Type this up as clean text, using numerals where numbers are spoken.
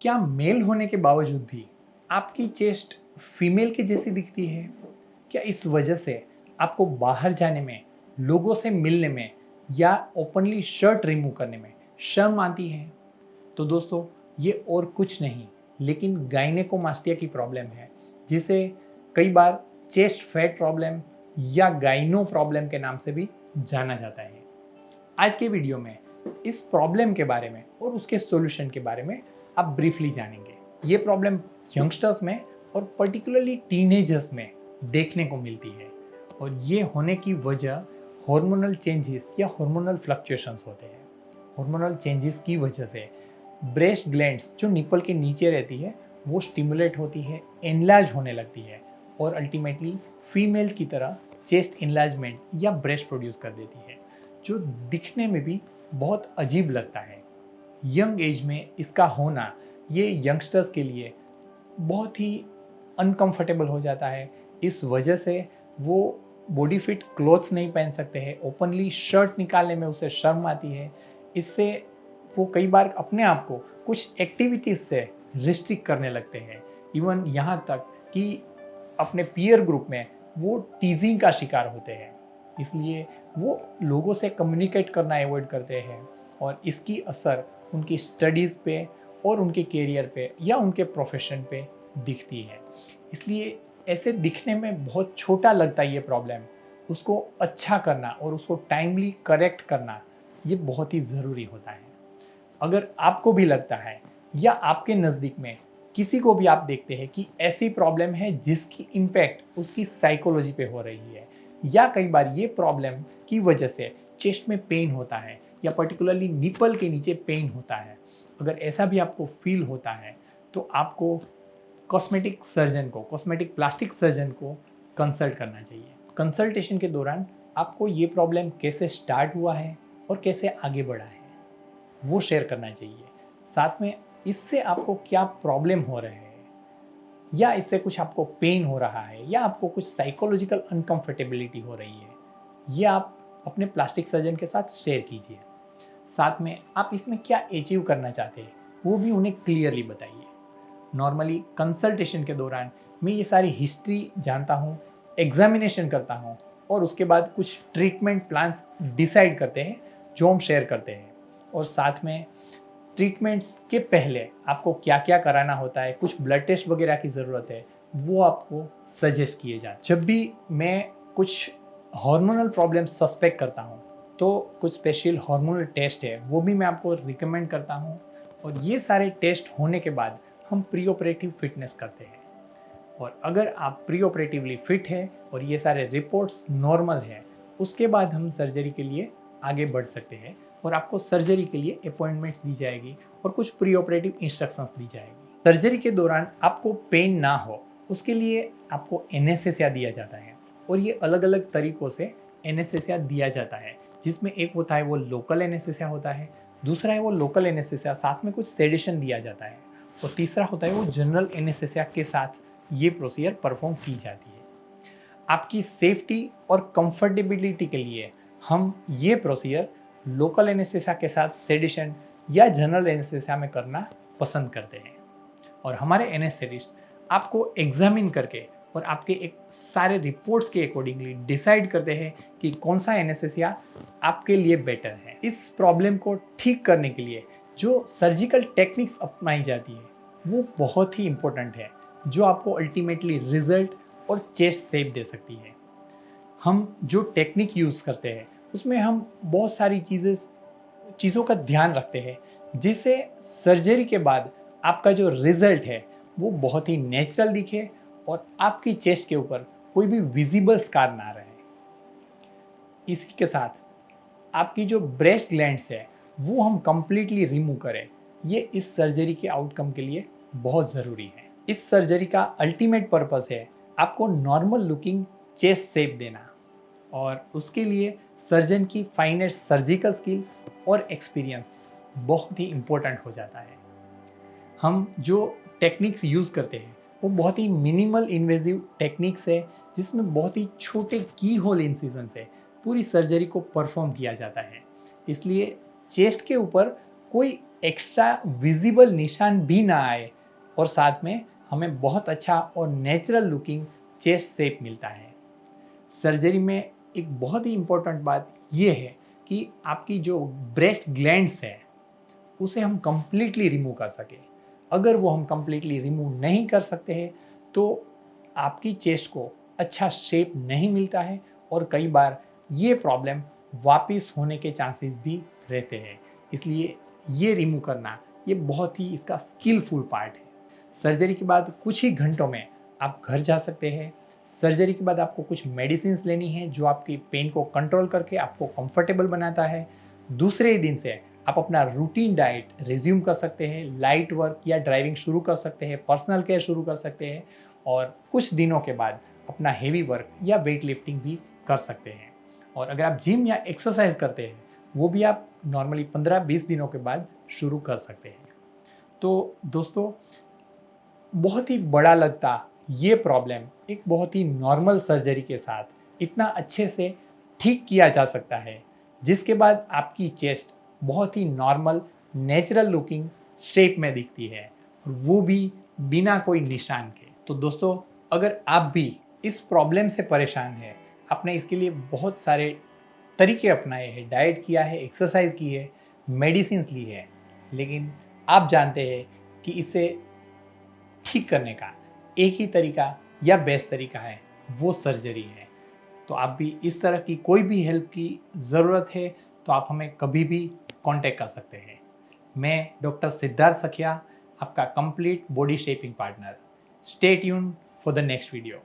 क्या मेल होने के बावजूद भी आपकी चेस्ट फीमेल के जैसी दिखती है? क्या इस वजह से आपको बाहर जाने में, लोगों से मिलने में या ओपनली शर्ट रिमूव करने में शर्म आती है? तो दोस्तों, ये और कुछ नहीं लेकिन गायनेकोमास्टिया की प्रॉब्लम है, जिसे कई बार चेस्ट फैट प्रॉब्लम या गाइनो प्रॉब्लम के नाम से भी जाना जाता है। आज के वीडियो में इस प्रॉब्लम के बारे में और उसके सॉल्यूशन के बारे में आप ब्रीफली जानेंगे। ये प्रॉब्लम यंगस्टर्स में और पर्टिकुलरली टीनेजर्स में देखने को मिलती है और ये होने की वजह हार्मोनल चेंजेस या हार्मोनल फ्लक्चुएशंस होते हैं। हार्मोनल चेंजेस की वजह से ब्रेस्ट ग्लैंड्स जो निपल के नीचे रहती है वो स्टिमुलेट होती है, एनलार्ज होने लगती है और अल्टीमेटली फीमेल की तरह चेस्ट इनलार्जमेंट या ब्रेस्ट प्रोड्यूस कर देती है, जो दिखने में भी बहुत अजीब लगता है। यंग एज में इसका होना ये यंगस्टर्स के लिए बहुत ही अनकंफर्टेबल हो जाता है। इस वजह से वो बॉडी फिट क्लोथ्स नहीं पहन सकते हैं, ओपनली शर्ट निकालने में उसे शर्म आती है। इससे वो कई बार अपने आप को कुछ एक्टिविटीज़ से रिस्ट्रिक्ट करने लगते हैं, इवन यहाँ तक कि अपने पीयर ग्रुप में वो टीजिंग का शिकार होते हैं। इसलिए वो लोगों से कम्युनिकेट करना अवॉइड करते हैं और इसकी असर उनकी स्टडीज़ पे और उनके करियर पे या उनके प्रोफेशन पे दिखती है। इसलिए ऐसे दिखने में बहुत छोटा लगता है ये प्रॉब्लम, उसको अच्छा करना और उसको टाइमली करेक्ट करना ये बहुत ही ज़रूरी होता है। अगर आपको भी लगता है या आपके नज़दीक में किसी को भी आप देखते हैं कि ऐसी प्रॉब्लम है जिसकी इम्पैक्ट उसकी साइकोलॉजी पे हो रही है, या कई बार ये प्रॉब्लम की वजह से चेस्ट में पेन होता है या पर्टिकुलरली निपल के नीचे पेन होता है, अगर ऐसा भी आपको फील होता है तो आपको कॉस्मेटिक प्लास्टिक सर्जन को कंसल्ट करना चाहिए। कंसल्टेशन के दौरान आपको ये प्रॉब्लम कैसे स्टार्ट हुआ है और कैसे आगे बढ़ा है वो शेयर करना चाहिए। साथ में इससे आपको क्या प्रॉब्लम हो रहे हैं या इससे कुछ आपको पेन हो रहा है या आपको कुछ साइकोलॉजिकल अनकंफर्टेबिलिटी हो रही है, ये आप अपने प्लास्टिक सर्जन के साथ शेयर कीजिए। साथ में आप इसमें क्या अचीव करना चाहते हैं वो भी उन्हें क्लियरली बताइए। नॉर्मली कंसल्टेशन के दौरान मैं ये सारी हिस्ट्री जानता हूँ, एग्जामिनेशन करता हूँ और उसके बाद कुछ ट्रीटमेंट प्लान्स डिसाइड करते हैं जो हम शेयर करते हैं। और साथ में ट्रीटमेंट्स के पहले आपको क्या क्या कराना होता है, कुछ ब्लड टेस्ट वगैरह की ज़रूरत है, वो आपको सजेस्ट किए जाते। जब भी मैं कुछ हार्मोनल प्रॉब्लम सस्पेक्ट करता हूँ तो कुछ स्पेशल हार्मोनल टेस्ट है वो भी मैं आपको रिकमेंड करता हूँ और ये सारे टेस्ट होने के बाद हम प्री ऑपरेटिव फिटनेस करते हैं। और अगर आप प्री ऑपरेटिवली फिट है और ये सारे रिपोर्ट्स नॉर्मल है, उसके बाद हम सर्जरी के लिए आगे बढ़ सकते हैं और आपको सर्जरी के लिए अपॉइंटमेंट्स दी जाएगी और कुछ प्री ऑपरेटिव इंस्ट्रक्शंस दी जाएगी। सर्जरी के दौरान आपको पेन ना हो उसके लिए आपको एनेस्थेसिया दिया जाता है और ये अलग अलग तरीक़ों से एनेस्थेसिया दिया जाता है, जिसमें एक होता है वो लोकल एनेस्थेसिया होता है, दूसरा है वो लोकल एनेस्थेसिया साथ में कुछ सेडेशन दिया जाता है और तीसरा होता है वो जनरल एनेस्थेसिया के साथ ये प्रोसीजर परफॉर्म की जाती है। आपकी सेफ्टी और कंफर्टेबिलिटी के लिए हम ये प्रोसीजर लोकल एनेस्थेसिया के साथ सेडेशन या जनरल एनेस्थेसिया में करना पसंद करते हैं और हमारे एनेस्थेटिस्ट आपको एग्जामिन करके और आपके एक सारे रिपोर्ट्स के अकॉर्डिंगली डिसाइड करते हैं कि कौन सा एनेस्थेसिया आपके लिए बेटर है। इस प्रॉब्लम को ठीक करने के लिए जो सर्जिकल टेक्निक्स अपनाई जाती है वो बहुत ही इम्पोर्टेंट है, जो आपको अल्टीमेटली रिजल्ट और चेस्ट शेप दे सकती है। हम जो टेक्निक यूज़ करते हैं उसमें हम बहुत सारी चीज़ों का ध्यान रखते हैं, जिससे सर्जरी के बाद आपका जो रिजल्ट है वो बहुत ही नेचुरल दिखे और आपकी चेस्ट के ऊपर कोई भी विजिबल स्कार ना रहे। इसी के साथ आपकी जो ब्रेस्ट ग्लैंड्स है वो हम कंप्लीटली रिमूव करें, ये इस सर्जरी के आउटकम के लिए बहुत ज़रूरी है। इस सर्जरी का अल्टीमेट पर्पस है आपको नॉर्मल लुकिंग चेस्ट शेप देना और उसके लिए सर्जन की फाइनेस्ट सर्जिकल स्किल और एक्सपीरियंस बहुत ही इम्पोर्टेंट हो जाता है। हम जो टेक्निक्स यूज़ करते हैं वो बहुत ही मिनिमल इन्वेजिव टेक्निक्स है, जिसमें बहुत ही छोटे की होल इंसिजन से पूरी सर्जरी को परफॉर्म किया जाता है। इसलिए चेस्ट के ऊपर कोई एक्स्ट्रा विजिबल निशान भी ना आए और साथ में हमें बहुत अच्छा और नेचुरल लुकिंग चेस्ट शेप मिलता है। सर्जरी में एक बहुत ही इम्पोर्टेंट बात ये है कि आपकी जो ब्रेस्ट ग्लैंड्स है उसे हम कंप्लीटली रिमूव कर सके। अगर वो हम कंप्लीटली रिमूव नहीं कर सकते हैं तो आपकी चेस्ट को अच्छा शेप नहीं मिलता है और कई बार ये प्रॉब्लम वापस होने के चांसेस भी रहते हैं। इसलिए ये रिमूव करना ये बहुत ही इसका स्किलफुल पार्ट है। सर्जरी के बाद कुछ ही घंटों में आप घर जा सकते हैं। सर्जरी के बाद आपको कुछ मेडिसिन लेनी है जो आपकी पेन को कंट्रोल करके आपको कंफर्टेबल बनाता है। दूसरे ही दिन से आप अपना रूटीन डाइट रिज्यूम कर सकते हैं, लाइट वर्क या ड्राइविंग शुरू कर सकते हैं, पर्सनल केयर शुरू कर सकते हैं और कुछ दिनों के बाद अपना हेवी वर्क या वेट लिफ्टिंग भी कर सकते हैं। और अगर आप जिम या एक्सरसाइज करते हैं वो भी आप नॉर्मली 15-20 दिनों के बाद शुरू कर सकते हैं। तो दोस्तों, बहुत ही बड़ा लगता ये प्रॉब्लम एक बहुत ही नॉर्मल सर्जरी के साथ इतना अच्छे से ठीक किया जा सकता है, जिसके बाद आपकी चेस्ट बहुत ही नॉर्मल नेचुरल लुकिंग शेप में दिखती है, और वो भी बिना कोई निशान के। तो दोस्तों, अगर आप भी इस प्रॉब्लम से परेशान हैं, आपने इसके लिए बहुत सारे तरीके अपनाए हैं, डाइट किया है, एक्सरसाइज की है, मेडिसिन ली है, लेकिन आप जानते हैं कि इसे ठीक करने का एक ही तरीका या बेस्ट तरीका है, वो सर्जरी है। तो आप भी इस तरह की कोई भी हेल्प की ज़रूरत है तो आप हमें कभी भी कांटेक्ट कर सकते हैं। मैं डॉक्टर सिद्धार्थ सखिया, आपका complete body shaping partner. Stay tuned for the next video.